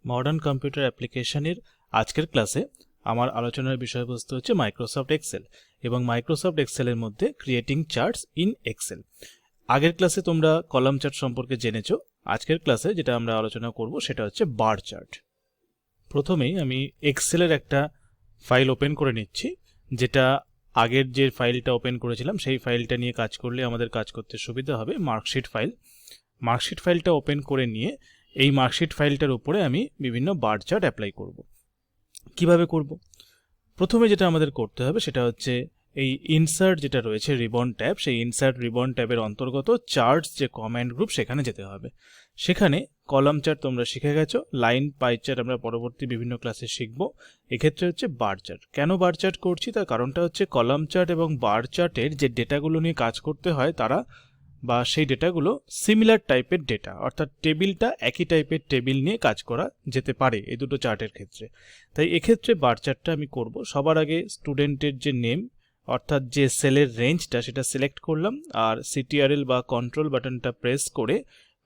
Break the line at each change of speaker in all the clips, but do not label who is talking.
Modern computer অ্যাপ্লিকেশনের আজকের ক্লাসে আমার আলোচনার বিষয়বস্তু হচ্ছে মাইক্রোসফট এক্সেল এবং মাইক্রোসফট এক্সেলের মধ্যে ক্রিয়েটিং চার্টস ইন এক্সেল। আগের ক্লাসে তোমরা কলাম চার্ট সম্পর্কে জেনেছো। আজকের ক্লাসে যেটা আমরা আলোচনা করব সেটা হচ্ছে বার চার্ট। প্রথমেই আমি এক্সেলের একটা ফাইল ওপেন করে নিচ্ছি, যেটা আগের যে ফাইলটা ওপেন করেছিলাম সেই ফাইলটা নিয়ে কাজ করলে আমাদের কাজ করতে সুবিধা হবে। মার্কশিট ফাইলটা ওপেন করে নিয়ে এই মার্কশিট ফাইলটার উপরে আমি বিভিন্ন বার চার্ট অ্যাপ্লাই করব। কিভাবে করব? প্রথমে যেটা আমাদের করতে হবে সেটা হচ্ছে এই ইনসার্ট যেটা রয়েছে রিবন ট্যাব, সেই ইনসার্ট রিবন ট্যাবের অন্তর্গত চার্টস যে কমান্ড গ্রুপ সেখানে যেতে হবে। সেখানে কলাম চার্ট তোমরা শিখে গেছো, লাইন পাই চার্ট আমরা পরবর্তী বিভিন্ন ক্লাসে শিখবো। এক্ষেত্রে হচ্ছে বার চার্ট। কেন বার চার্ট করছি তার কারণটা হচ্ছে কলাম চার্ট এবং বার চার্টের যে ডেটাগুলো নিয়ে কাজ করতে হয় তারা বা সেই ডেটাগুলো সিমিলার টাইপের ডেটা, অর্থাৎ টেবিলটা একই টাইপের টেবিল নিয়ে কাজ করা যেতে পারে এই দুটো চার্টের ক্ষেত্রে। তাই এক্ষেত্রে বার চার্টটা আমি করব। সবার আগে স্টুডেন্টের যে নেম অর্থাৎ যে সেলের রেঞ্জটা সেটা সিলেক্ট করলাম, আর সিটিআরএল বা কন্ট্রোল বাটনটা প্রেস করে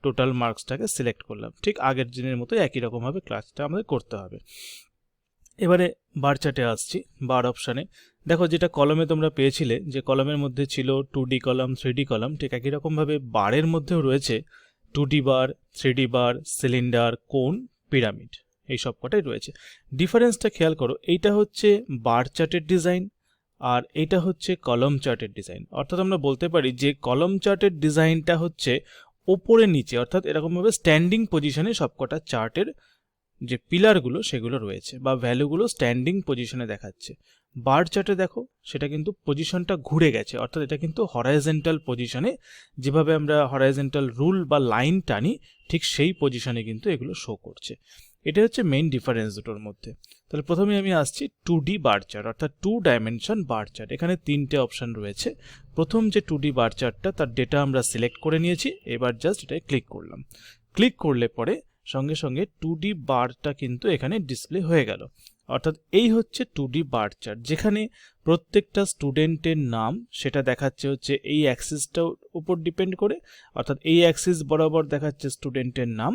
টোটাল মার্কসটাকে সিলেক্ট করলাম। ঠিক আগের দিনের মতো একই রকমভাবে ক্লাসটা আমাদের করতে হবে। এবারে বার চার্টে আসছি, বার অপশানে দেখো যেটা কলমে তোমরা পেয়েছিলে, যে কলমের মধ্যে ছিল 2D কলাম 3D কলাম, ঠিক একই রকমভাবে বারের মধ্যেও রয়েছে 2D বার, 3D বার, সিলিন্ডার, কোন, পিরামিড, এই সব কটাই রয়েছে। ডিফারেন্সটা খেয়াল করো, এইটা হচ্ছে বার চার্টের ডিজাইন আর এটা হচ্ছে কলম চার্টের ডিজাইন। অর্থাৎ আমরা বলতে পারি যে কলম চার্টের ডিজাইনটা হচ্ছে ওপরে নিচে, অর্থাৎ এরকমভাবে স্ট্যান্ডিং পজিশনে সবকটা চার্টের যে পিলারগুলো সেগুলো রয়েছে বা ভ্যালুগুলো স্ট্যান্ডিং পজিশনে দেখাচ্ছে। বার চার্টে দেখো সেটা কিন্তু পজিশনটা ঘুরে গেছে, অর্থাৎ এটা কিন্তু হরাইজেন্টাল পজিশনে, যেভাবে আমরা হরাইজেন্টাল রুল বা লাইন টানি ঠিক সেই পজিশনে কিন্তু এগুলো শো করছে। এটা হচ্ছে মেইন ডিফারেন্স দুটোর মধ্যে। তাহলে প্রথমে আমি আসছি 2D বার চার্ট, অর্থাৎ 2 ডাইমেনশন বার চার্ট। এখানে তিনটে অপশন রয়েছে। প্রথম যে 2D বার চার্টটা তার ডেটা আমরা সিলেক্ট করে নিয়েছি, এবার জাস্ট এটায় ক্লিক করলাম। ক্লিক করলে পরে সঙ্গে সঙ্গে 2D বারটা কিন্তু এখানে ডিসপ্লে হয়ে গেল। অর্থাৎ এই হচ্ছে 2D বার চার্ট, যেখানে প্রত্যেকটা স্টুডেন্টের নাম সেটা দেখাচ্ছে হচ্ছে এই অ্যাক্সিসটার উপর ডিপেন্ড করে, অর্থাৎ এই অ্যাক্সিস বরাবর দেখাচ্ছে স্টুডেন্টের নাম,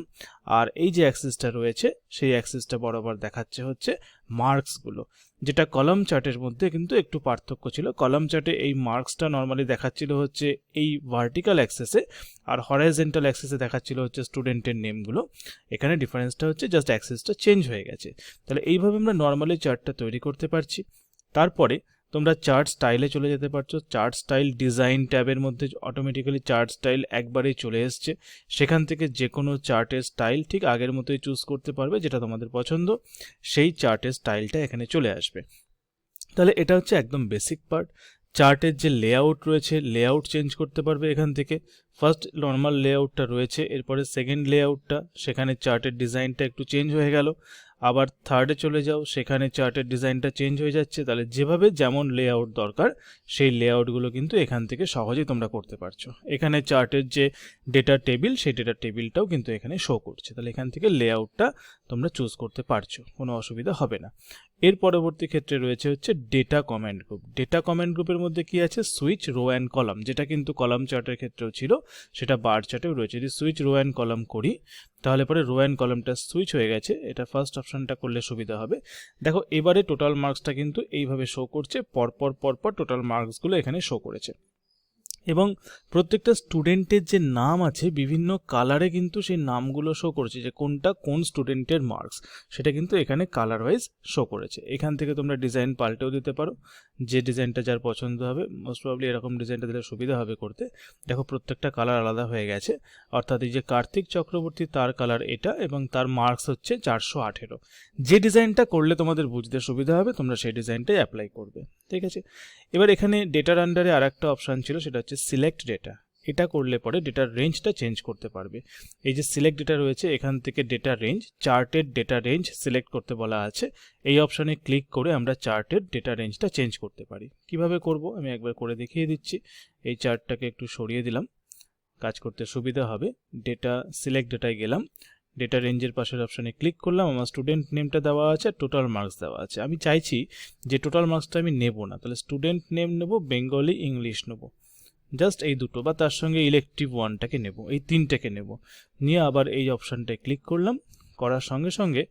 আর এই যে অ্যাক্সিসটা রয়েছে সেই অ্যাক্সিসটা বরাবর দেখাচ্ছে হচ্ছে মার্কসগুলো। যেটা কলাম চার্টের মধ্যে কিন্তু একটু পার্থক্য ছিল। কলাম চার্টে এই মার্কসটা নর্মালি দেখাচ্ছিল হচ্ছে এই ভার্টিক্যাল অ্যাক্সিসে, আর হরাইজেন্টাল অ্যাক্সিসে দেখাচ্ছিল হচ্ছে স্টুডেন্টের নেমগুলো। এখানে ডিফারেন্সটা হচ্ছে জাস্ট অ্যাক্সিসটা চেঞ্জ হয়ে গেছে। তাহলে এইভাবে আমরা নর্মালি চার্টটা তৈরি করতে পারছি। তারপরে তোমরা চার্ট স্টাইলে চলে যেতে পারছো। চার্ট স্টাইল ডিজাইন ট্যাবের মধ্যে অটোমেটিক্যালি চার্ট স্টাইল একবারেই চলে এসছে। সেখান থেকে যে কোনো চার্টের স্টাইল ঠিক আগের মতোই চুজ করতে পারবে, যেটা তোমাদের পছন্দ সেই চার্টের স্টাইলটা এখানে চলে আসবে। তাহলে এটা হচ্ছে একদম বেসিক পার্ট। চার্টের যে লেআউট রয়েছে, লেআউট চেঞ্জ করতে পারবে এখান থেকে। ফার্স্ট নর্মাল লেআউটটা রয়েছে, এরপরে সেকেন্ড লেআউটটা, সেখানে চার্টের ডিজাইনটা একটু চেঞ্জ হয়ে গেল। আবার থার্ডে চলে যাও, সেখানে চার্টের ডিজাইনটা চেঞ্জ হয়ে যাচ্ছে। তাহলে যেভাবে যেমন লেআউট দরকার সেই লেআউটগুলো কিন্তু এখান থেকে সহজেই তোমরা করতে পারছো। এখানে চার্টের যে ডেটা টেবিল সেই ডেটা টেবিলটাও কিন্তু এখানে শো করছে। তাহলে এখান থেকে লেআউটটা তোমরা চুজ করতে পারছো, কোনো অসুবিধা হবে না। এর পরবর্তী ক্ষেত্রে রয়েছে হচ্ছে data command group. Data command গ্রুপের মধ্যে কি আছে? সুইচ রো অ্যান্ড কলাম, যেটা কিন্তু কলাম চার্টের ক্ষেত্রেও ছিল সেটা বার চার্টেও রয়েছে। যদি সুইচ রো অ্যান্ড কলাম করি তাহলে পরে রো অ্যান্ড কলামটা সুইচ হয়ে গেছে। এটা ফার্স্ট অপশনটা করলে সুবিধা হবে। দেখো এবারে টোটাল মার্কসটা কিন্তু এইভাবে শো করছে, পরপর টোটাল মার্কসগুলো এখানে শো করেছে। এবং প্রত্যেকটা স্টুডেন্টের যে নাম আছে বিভিন্ন কালারে কিন্তু সেই নামগুলো শো করছে, যে কোনটা কোন স্টুডেন্টের মার্কস সেটা কিন্তু এখানে কালার ওয়াইজ শো করেছে। এখান থেকে তোমরা ডিজাইন পাল্টেও দিতে পারো, যে ডিজাইনটা যার পছন্দ হবে। মোস্ট প্রবাবলি এরকম ডিজাইনটা দিলে সুবিধা হবে করতে। দেখো প্রত্যেকটা কালার আলাদা হয়ে গেছে, অর্থাৎ এই যে কার্তিক চক্রবর্তী তার কালার এটা এবং তার মার্কস হচ্ছে 418। যে ডিজাইনটা করলে তোমাদের বুঝতে সুবিধা হবে তোমরা সেই ডিজাইনটাই অ্যাপ্লাই করবে, ঠিক আছে। এবার এখানে ডেটার আন্ডারে আর একটা অপশান ছিল, সেটা হচ্ছে সিলেক্ট ডেটা। এটা করলে পরে ডেটার রেঞ্জটা চেঞ্জ করতে পারবে। এই যে সিলেক্ট ডেটা রয়েছে এখান থেকে ডেটা রেঞ্জ, চার্টের ডেটা রেঞ্জ সিলেক্ট করতে বলা আছে। এই অপশানে ক্লিক করে আমরা চার্টের ডেটা রেঞ্জটা চেঞ্জ করতে পারি। কিভাবে করব আমি একবার করে দেখিয়ে দিচ্ছি। এই চার্টটাকে একটু সরিয়ে দিলাম, কাজ করতে সুবিধা হবে। ডেটা সিলেক্ট ডেটায় গেলাম, ডেটা রেঞ্জের পাশের অপশানে ক্লিক করলাম। আমার স্টুডেন্ট নেমটা দেওয়া আছে, টোটাল মার্কস দেওয়া আছে। আমি চাইছি যে টোটাল মার্কসটা আমি নেব না, তাহলে স্টুডেন্ট নেম নেব, বেঙ্গলি, ইংলিশ নেব, জাস্ট এই দুটো, বা তার সঙ্গে ইলেকটিভ ওয়ানটাকে নেব, এই তিনটাকে নেব। নিয়ে আবার এই অপশানটায় ক্লিক করলাম, করার সঙ্গে সঙ্গে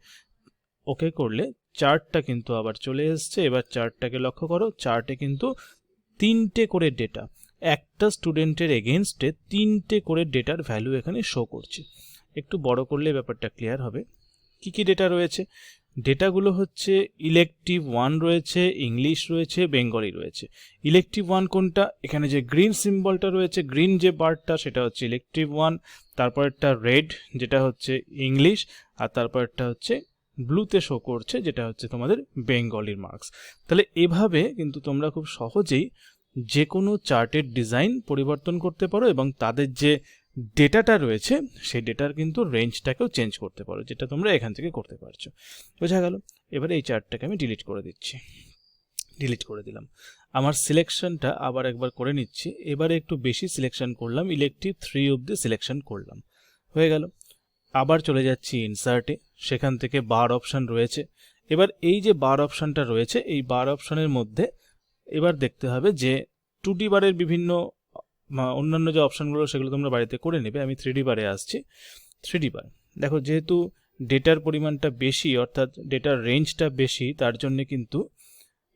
ওকে করলে চার্টটা কিন্তু আবার চলে এসছে। এবার চার্টটাকে লক্ষ্য করো, চার্টে কিন্তু 3টে করে ডেটা, একটা স্টুডেন্টের এগেনস্টে 3টে করে ডেটার ভ্যালু এখানে শো করছে। একটু বড় করলে ব্যাপারটা ক্লিয়ার হবে। কি কি ডেটা রয়েছে? ডেটাগুলো হচ্ছে ইলেকটিভ 1 রয়েছে, ইংলিশ রয়েছে, বেঙ্গলি রয়েছে। ইলেকটিভ 1 কোনটা? এখানে যে গ্রিন সিম্বলটা রয়েছে, গ্রিন যে বারটা, সেটা হচ্ছে ইলেকটিভ 1, তারপরটা রেড যেটা হচ্ছে ইংলিশ, আর তারপরটা হচ্ছে ব্লুতে শো করছে যেটা হচ্ছে তোমাদের বেঙ্গলির মার্কস। তাহলে এভাবে কিন্তু তোমরা খুব সহজেই যে কোনো চার্টের ডিজাইন পরিবর্তন করতে পারো এবং তাদের যে ডেটাটা রয়েছে সেই ডেটার কিন্তু রেঞ্জটাকেও চেঞ্জ করতে পারো, যেটা তোমরা এখান থেকে করতে পারছো। বোঝা গেল? এবারে এই চার্টটাকে আমি ডিলিট করে দিচ্ছি। ডিলিট করে দিলাম। আমার সিলেকশনটা আবার একবার করে নিচ্ছি। এবারে একটু বেশি সিলেকশন করলাম, ইলেকটিভ 3 অবধি সিলেকশন করলাম। হয়ে গেল। আবার চলে যাচ্ছি ইনসার্টে, সেখান থেকে বার অপশান রয়েছে। এবার এই যে বার অপশানটা রয়েছে, এই বার অপশানের মধ্যে এবার দেখতে হবে যে 2D বারের বিভিন্ন অন্যান্য যে অপশানগুলো সেগুলো তোমরা বাড়িতে করে নেবে। আমি 3D বারে আসছি। 3D বার দেখো, যেহেতু ডেটার পরিমাণটা বেশি অর্থাৎ ডেটার রেঞ্জটা বেশি, তার জন্য কিন্তু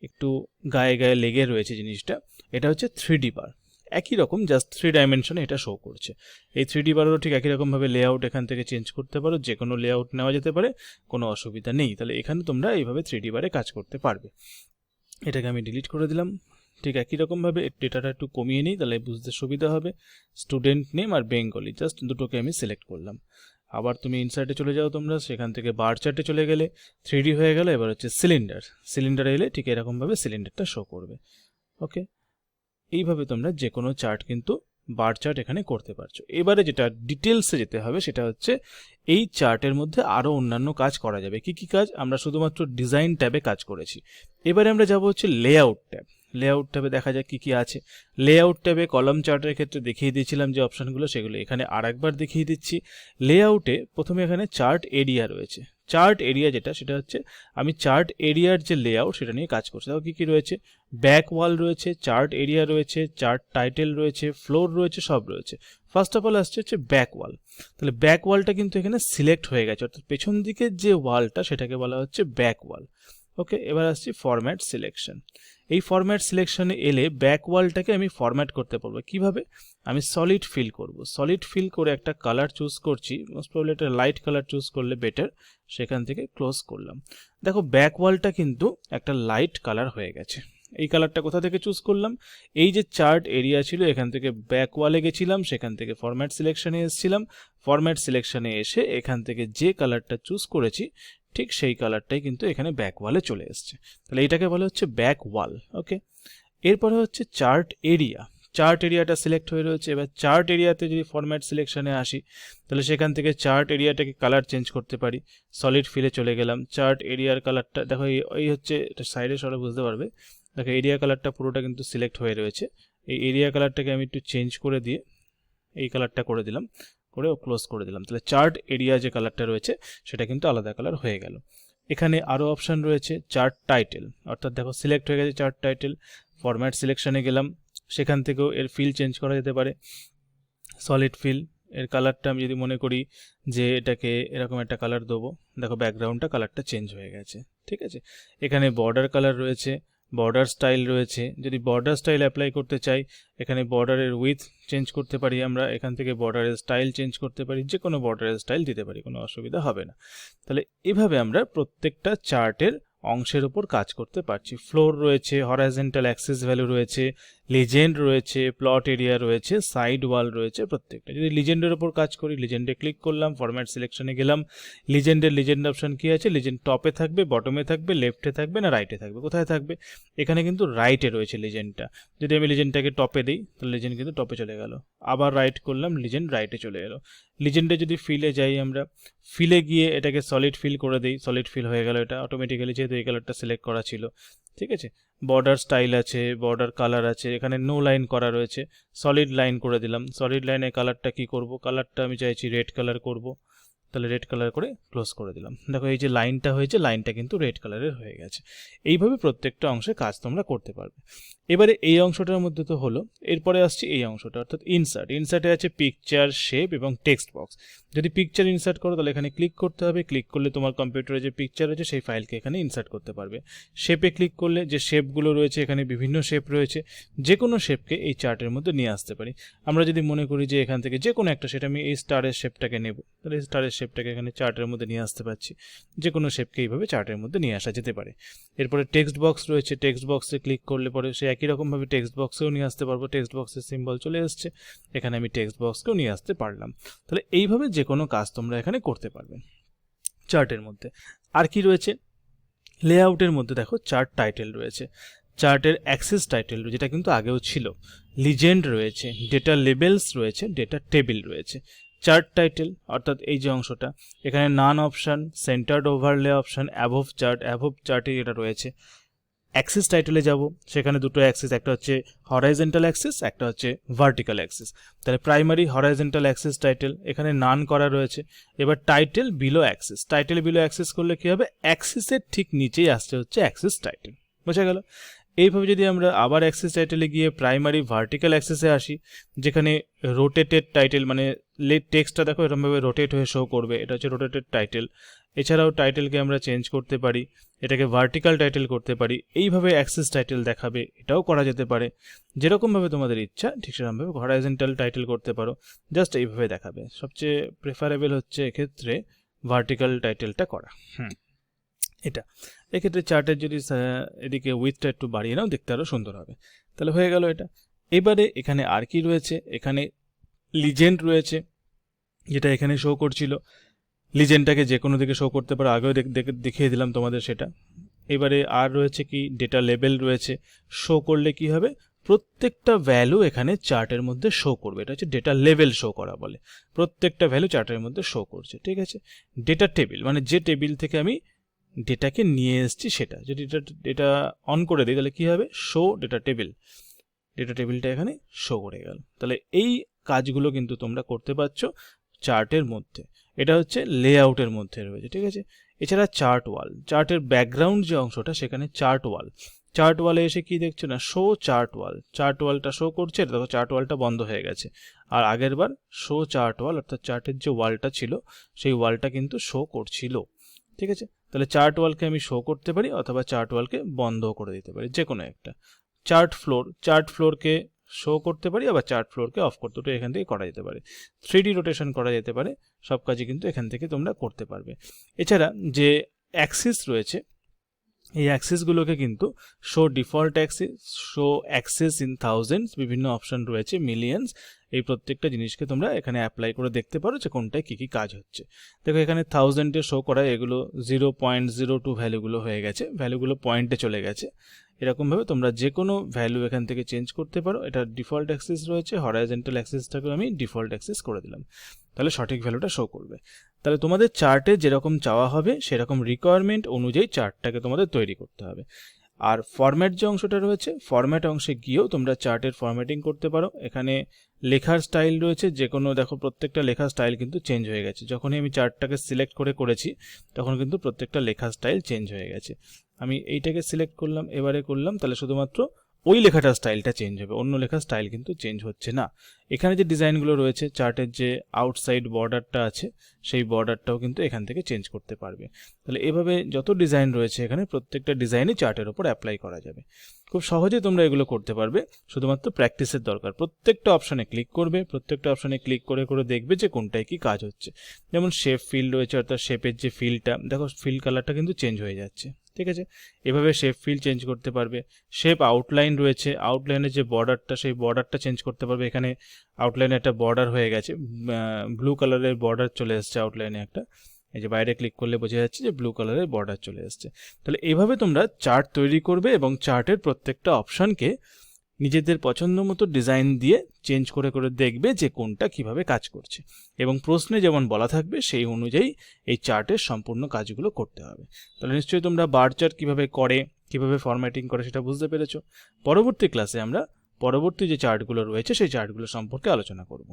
একটু গায়ে গায়ে লেগে রয়েছে জিনিসটা। এটা হচ্ছে 3D বার, একই রকম, জাস্ট 3 ডাইমেনশনে এটা শো করছে। এই 3D বারেরও ঠিক একই রকমভাবে লেআউট এখান থেকে চেঞ্জ করতে পারো, যে কোনো লেআউট নেওয়া যেতে পারে, কোনো অসুবিধা নেই। তাহলে এখানে তোমরা এইভাবে 3D বারে কাজ করতে পারবে। এটাকে আমি ডিলিট করে দিলাম। ঠিক একই রকমভাবে ডেটাটা একটু কমিয়ে নিই, তাহলে বুঝতে সুবিধা হবে। স্টুডেন্ট নেম আর বেঙ্গলি জাস্ট দুটোকে আমি সিলেক্ট করলাম। আবার তুমি ইনসার্টে চলে যাও তোমরা, সেখান থেকে বার চার্টে চলে গেলে 3D হয়ে গেল। এবার হচ্ছে সিলিন্ডার। সিলিন্ডারে এলে ঠিক এরকমভাবে সিলিন্ডারটা শো করবে। ওকে, এইভাবে তোমরা যে কোনো চার্ট কিন্তু বার চার্ট এখানে করতে পারছো। এবারে যেটা ডিটেলসে যেতে হবে সেটা হচ্ছে এই চার্টের মধ্যে আরও অন্যান্য কাজ করা যাবে। কি কি কাজ? আমরা শুধুমাত্র ডিজাইন ট্যাবে কাজ করেছি। এবারে আমরা যাব হচ্ছে লেআউট ট্যাব। লেআউট ট্যাবে দেখা যাক কি কি আছে। লেআউট ট্যাবে কলাম চার্টের ক্ষেত্রে দেখিয়ে দিয়েছিলাম যে অপশানগুলো, সেগুলো এখানে আরেকবার দেখিয়ে দিচ্ছি। লেআউটে প্রথমে এখানে চার্ট এরিয়া রয়েছে। চার্ট এরিয়া যেটা, সেটা হচ্ছে আমি চার্ট এরিয়ার যে লেআউট সেটা নিয়ে কাজ করছি। তাও কী কী রয়েছে? ব্যাক ওয়াল রয়েছে, চার্ট এরিয়া রয়েছে, চার্ট টাইটেল রয়েছে, ফ্লোর রয়েছে, সব রয়েছে। ফার্স্ট অফ অল আসছে হচ্ছে ব্যাক ওয়াল। তাহলে ব্যাক ওয়ালটা কিন্তু এখানে সিলেক্ট হয়ে গেছে, অর্থাৎ পেছন দিকের যে ওয়ালটা সেটাকে বলা হচ্ছে ব্যাক ওয়াল। ওকে, এবার আসছি ফরম্যাট সিলেকশন। এই ফরম্যাট সিলেকশনে এলে ব্যাক ওয়ালটাকে আমি ফরম্যাট করতে পারবো। কিভাবে? আমি সলিড ফিল করব। সলিড ফিল করে একটা কালার চুজ করছি, মোস্ট প্রবলি একটা লাইট কালার চুজ করলে বেটার। সেখান থেকে ক্লোজ করলাম। দেখো ব্যাক ওয়ালটা কিন্তু একটা লাইট কালার হয়ে গেছে। এই কালারটা কোথা থেকে চুজ করলাম? এই যে চার্ট এরিয়া ছিল এখান থেকে ব্যাক ওয়ালে গেছিলাম, সেখান থেকে ফরম্যাট সিলেকশনে এসেছিলাম। ফরম্যাট সিলেকশনে এসে এখান থেকে যে কালারটা চুজ করেছি ঠিক সেই কালারটাই কিন্তু এখানে ব্যাক ওয়ালে চলে এসছে। তাহলে এইটাকে বলা হচ্ছে ব্যাক ওয়াল। ওকে, এরপরে হচ্ছে চার্ট এরিয়া। চার্ট এরিয়াটা সিলেক্ট হয়ে রয়েছে। এবার চার্ট এরিয়াতে যদি ফরম্যাট সিলেকশনে আসি তাহলে সেখান থেকে চার্ট এরিয়াটাকে কালার চেঞ্জ করতে পারি। সলিড ফিলে চলে গেলাম। চার্ট এরিয়ার কালারটা দেখো, এই হচ্ছে এটা সাইডে সরে বুঝতে পারবে। দেখো এরিয়া কালারটা পুরোটা কিন্তু সিলেক্ট হয়ে রয়েছে। এই এরিয়া কালারটাকে আমি একটু চেঞ্জ করে দিয়ে এই কালারটা করে দিলাম, করে ক্লোজ করে দিলাম। তাহলে চার্ট এরিয়া যে কালারটা রয়েছে সেটা কিন্তু আলাদা কালার হয়ে গেল। এখানে আরও অপশান রয়েছে। চার্ট টাইটেল, অর্থাৎ দেখো সিলেক্ট হয়ে গেছে চার্ট টাইটেল। ফরম্যাট সিলেকশনে গেলাম, সেখান থেকেও এর ফিল চেঞ্জ করা যেতে পারে। সলিড ফিল, এর কালারটা আমি যদি মনে করি যে এটাকে এরকম একটা কালার দেবো, দেখো ব্যাকগ্রাউন্ডটা কালারটা চেঞ্জ হয়ে গেছে। ঠিক আছে, এখানে বর্ডার কালার রয়েছে, বর্ডার স্টাইল রয়েছে। যদি বর্ডার স্টাইল অ্যাপ্লাই করতে চাই এখানে বর্ডারের উইথ চেঞ্জ করতে পারি আমরা, এখান থেকে বর্ডারের স্টাইল চেঞ্জ করতে পারি, যে কোনো বর্ডারের স্টাইল দিতে পারি, কোনো অসুবিধা হবে না। তাহলে এভাবে আমরা প্রত্যেকটা চার্টের অংশের উপর কাজ করতে পারছি। ফ্লোর রয়েছে, হরাইজন্টাল অ্যাক্সিস ভ্যালু রয়েছে, লিজেন্ড রয়েছে, প্লট এরিয়া রয়েছে, সাইড ওয়াল রয়েছে প্রত্যেকটা। যদি লিজেন্ডের উপর কাজ করি, লিজেন্ডে ক্লিক করলাম, ফরম্যাট সিলেকশনে গেলাম। লিজেন্ড অপশন কি আছে? লিজেন্ড টপে থাকবে, বটমে থাকবে, লেফটে থাকবে না রাইটে থাকবে? কোথায় থাকবে? এখানে কিন্তু রাইটে রয়েছে লিজেন্ডটা। যদি আমি লিজেন্ডটাকে টপে দিই তাহলে লিজেন্ড কিন্তু টপে চলে গেল। আবার রাইট করলাম, লিজেন্ড রাইটে চলে এলো। লিজেন্ডে যদি ফিলে যাই আমরা, ফিলে গিয়ে এটাকে সলিড ফিল করে দিই, সলিড ফিল হয়ে গেল এটা অটোমেটিক্যালি, যেহেতু এই কালারটা সিলেক্ট করা ছিল। ঠিক আছে, বর্ডার স্টাইল আছে, বর্ডার কালার আছে, এখানে নো লাইন করা রয়েছে, সলিড লাইন করে দিলাম। সলিড লাইনের কালারটা কি করব? কালারটা আমি চাইছি রেড কালার করব, তাহলে রেড কালার করে ক্লোজ করে দিলাম। দেখো এই যে লাইনটা হয়েছে, লাইনটা কিন্তু রেড কালারের হয়ে গেছে। এইভাবে প্রত্যেকটা অংশে কাজ তোমরা করতে পারবে। এবারে এই অংশটার মধ্যে তো হলো, এরপরে আসছে এই অংশটা অর্থাৎ ইনসার্টে আছে পিকচার, শেপ এবং টেক্সট বক্স। যদি পিকচার ইনসার্ট করো তাহলে এখানে ক্লিক করতে হবে, ক্লিক করলে তোমার কম্পিউটারে যে পিকচার আছে সেই ফাইলকে এখানে ইনসার্ট করতে পারবে। শেপে ক্লিক করলে যে শেপগুলো রয়েছে, এখানে বিভিন্ন শেপ রয়েছে, যে কোনো শেপকে এই চার্টের মধ্যে নিয়ে আসতে পারি। আমরা যদি মনে করি যে এখান থেকে যে কোনো একটা, সেটা আমি এই স্টারের শেপটাকে নেব, তাহলে এই স্টারের শেপটাকে এখানে চার্টের মধ্যে নিয়ে আসতে পারছি। যে কোনো শেপকে এইভাবে চার্টের মধ্যে নিয়ে আসা যেতে পারে। এরপরে টেক্সট বক্স রয়েছে, টেক্সট বক্সে ক্লিক করলে পরে সে একই রকমভাবে টেক্সট বক্সেও নিয়ে আসতে পারবো। টেক্সট বক্সের সিম্বল চলে এসছে, এখানে আমি টেক্সট বক্সকেও নিয়ে আসতে পারলাম। তাহলে এইভাবে যে কোনো কাজ তোমরা এখানে করতে পারবে চার্টের মধ্যে। আর কি রয়েছে লেআউটের মধ্যে, দেখো চার্ট টাইটেল রয়েছে, চার্টের অ্যাক্সেস টাইটেল, যেটা কিন্তু আগেও ছিল, লিজেন্ড রয়েছে, ডেটা লেবেলস রয়েছে, ডেটা টেবিল রয়েছে। চার্ট টাইটেল অর্থাৎ এই যে অংশটা, এখানে নান অপশান, সেন্টার্ড ওভারলে অপশান, অ্যাভভ চার্টে এটা রয়েছে। অ্যাক্সিস টাইটেলে যাব, সেখানে দুটো অ্যাক্সিস, একটা হচ্ছে হরাইজেন্টাল অ্যাক্সিস, একটা হচ্ছে ভার্টিক্যাল অ্যাক্সিস। তাহলে প্রাইমারি হরাইজেন্টাল অ্যাক্সিস টাইটেল এখানে নান করা রয়েছে। এবার title below Axis, title below Axis করলে কি হবে, অ্যাক্সিসের ঠিক নিচেই আসছে হচ্ছে অ্যাক্সিস টাইটেল। বোঝা গেল? এইভাবে যদি আমরা আবার অ্যাক্সিস টাইটেলে গিয়ে প্রাইমারি ভার্টিক্যাল অ্যাক্সিসে আসি, যেখানে রোটেটেড টাইটেল, মানে টেক্সটটা দেখো এরকমভাবে রোটেট হয়ে শো করবে, এটা হচ্ছে রোটেটেড টাইটেল। এছাড়াও টাইটেলকে আমরা চেঞ্জ করতে পারি, এটাকে ভার্টিক্যাল টাইটেল করতে পারি, এইভাবে অ্যাক্সিস টাইটেল দেখাবে, এটাও করা যেতে পারে। যেরকমভাবে তোমাদের ইচ্ছা ঠিক সেরকমভাবে হরাইজেন্টাল টাইটেল করতে পারো, জাস্ট এইভাবে দেখাবে। সবচেয়ে প্রেফারেবল হচ্ছে এক্ষেত্রে ভার্টিক্যাল টাইটেলটা করা। এটা এক্ষেত্রে চার্টের যদি এদিকে উইথটা একটু বাড়িয়ে নাও, দেখতে আরও সুন্দর হবে। তাহলে হয়ে গেল এটা। এবারে এখানে আর কি রয়েছে, এখানে লিজেন্ড রয়েছে, যেটা এখানে শো করছিল। লিজেন্ডটাকে যে কোনো দিকে শো করতে পারো, আগেও দেখিয়ে দিলাম তোমাদের সেটা। এবারে আর রয়েছে কি, ডেটা লেবেল রয়েছে। শো করলে কি হবে, প্রত্যেকটা ভ্যালু এখানে চার্টের মধ্যে শো করবে, এটা হচ্ছে ডেটা লেভেল শো করা বলে। প্রত্যেকটা ভ্যালু চার্টের মধ্যে শো করছে, ঠিক আছে। ডেটা টেবিল মানে যে টেবিল থেকে আমি ডেটাকে নিয়ে এসেছি সেটা, যদি ডেটা অন করে দিই তাহলে কি হবে, শো ডেটা টেবিল, ডেটা টেবিলটা এখানে শো করে গেল। তাহলে এই কাজগুলো কিন্তু তোমরা করতে পারছো চার্টের মধ্যে। এটা হচ্ছে লেআউটের মধ্যে রয়েছে, ঠিক আছে। এছাড়া চার্ট ওয়াল, চার্টের ব্যাকগ্রাউন্ড যে অংশটা সেখানে চার্ট ওয়ালে এসে কি দেখছো না, শো চার্ট ওয়াল, চার্ট ওয়ালটা শো করছে। দেখো চার্ট ওয়ালটা বন্ধ হয়ে গেছে, আর আগের বার শো চার্ট ওয়াল অর্থাৎ চার্টের যে ওয়ালটা ছিল সেই ওয়ালটা কিন্তু শো করছিল, ঠিক আছে। তাহলে চার্ট ওয়ালকে আমি শো করতে পারি অথবা চার্ট ওয়ালকে বন্ধ করে দিতে পারি, যে কোনো একটা। চার্ট ফ্লোরকে শো করতে পারি, আবার চার্ট ফ্লোরকে অফ করতে, দুটো এখান থেকে করা যেতে পারে। 3D রোটেশন করা যেতে পারে, সব কাজই কিন্তু এখান থেকে তোমরা করতে পারবে। এছাড়া যে অ্যাক্সিস রয়েছে, এই অ্যাক্সিসগুলোকে কিন্তু show default Axis, show Axis in thousands, বিভিন্ন অপশন রয়েছে, মিলিয়ন্স, এই প্রত্যেকটা জিনিসকে তোমরা এখানে অ্যাপ্লাই করে দেখতে পারো যে কোনটায় কী কী কাজ হচ্ছে। দেখো এখানে 1000-এ শো করা, এগুলো 0.02 ভ্যালুগুলো হয়ে গেছে, ভ্যালুগুলো পয়েন্টে চলে গেছে। এরকমভাবে তোমরা যে কোনো ভ্যালু এখান থেকে চেঞ্জ করতে পারো। এটা ডিফল্ট অ্যাক্সিস রয়েছে, হরাইজেন্টাল অ্যাক্সিসটাকেও আমি ডিফল্ট অ্যাক্সিস করে দিলাম, তাহলে সঠিক ভ্যালুটা শো করবে। তাহলে তোমাদের চার্টে যেরকম চাওয়া হবে সেরকম রিকোয়ারমেন্ট অনুযায়ী চার্টটাকে তোমাদের তৈরি করতে হবে। আর ফরম্যাট যে অংশটা রয়েছে, ফরম্যাট অংশে গিয়েও তোমরা চার্টের ফরম্যাটিং করতে পারো। এখানে লেখার স্টাইল রয়েছে, যে কোনো দেখো প্রত্যেকটা লেখার স্টাইল কিন্তু চেঞ্জ হয়ে গেছে। যখনই আমি চার্টটাকে সিলেক্ট করেছি তখন কিন্তু প্রত্যেকটা লেখার স্টাইল চেঞ্জ হয়ে গেছে। আমি এইটাকে সিলেক্ট করলাম, এবারে করলাম, তাহলে শুধুমাত্র ওই লেখাটার স্টাইলটা চেঞ্জ হবে, অন্য লেখার স্টাইল কিন্তু চেঞ্জ হচ্ছে না। এখানে যে ডিজাইনগুলো রয়েছে, চার্টের যে আউটসাইড বর্ডারটা আছে সেই বর্ডারটাও কিন্তু এখান থেকে চেঞ্জ করতে পারবে। তাহলে এভাবে যত ডিজাইন রয়েছে এখানে প্রত্যেকটা ডিজাইনই চার্টের ওপর অ্যাপ্লাই করা যাবে। খুব সহজে তোমরা এগুলো করতে পারবে, শুধুমাত্র প্র্যাকটিসের দরকার। প্রত্যেকটা অপশানে ক্লিক করবে, প্রত্যেকটা অপশানে ক্লিক করে দেখবে যে কোনটায় কি কাজ হচ্ছে। যেমন শেপ ফিল রয়েছে, অর্থাৎ শেপের যে ফিলটা, দেখো ফিল কালারটা কিন্তু চেঞ্জ হয়ে যাচ্ছে, ঠিক আছে। এভাবে শেপ ফিল চেঞ্জ করতে পারবে। শেপ আউটলাইন রয়েছে, আউটলাইনের যে বর্ডারটা সেই বর্ডারটা চেঞ্জ করতে পারবে। এখানে আউটলাইনে একটা বর্ডার হয়ে গেছে, ব্লু কালারের বর্ডার চলে এসছে আউটলাইনে একটা, এই যে বাইরে ক্লিক করলে বোঝা যাচ্ছে যে ব্লু কালারের বর্ডার চলে এসছে। তাহলে এইভাবে তোমরা চার্ট তৈরি করবে এবং চার্টের প্রত্যেকটা অপশানকে নিজেদের পছন্দ মতো ডিজাইন দিয়ে চেঞ্জ করে দেখবে যে কোনটা কিভাবে কাজ করছে, এবং প্রশ্নে যেমন বলা থাকবে সেই অনুযায়ী এই চার্টের সম্পূর্ণ কাজগুলো করতে হবে। তাহলে নিশ্চয়ই তোমরা বার চার্ট কিভাবে করে, কিভাবে ফরম্যাটিং করে সেটা বুঝতে পেরেছো। পরবর্তী ক্লাসে আমরা পরবর্তী যে চার্টগুলো রয়েছে সেই চার্টগুলো সম্পর্কে আলোচনা করব।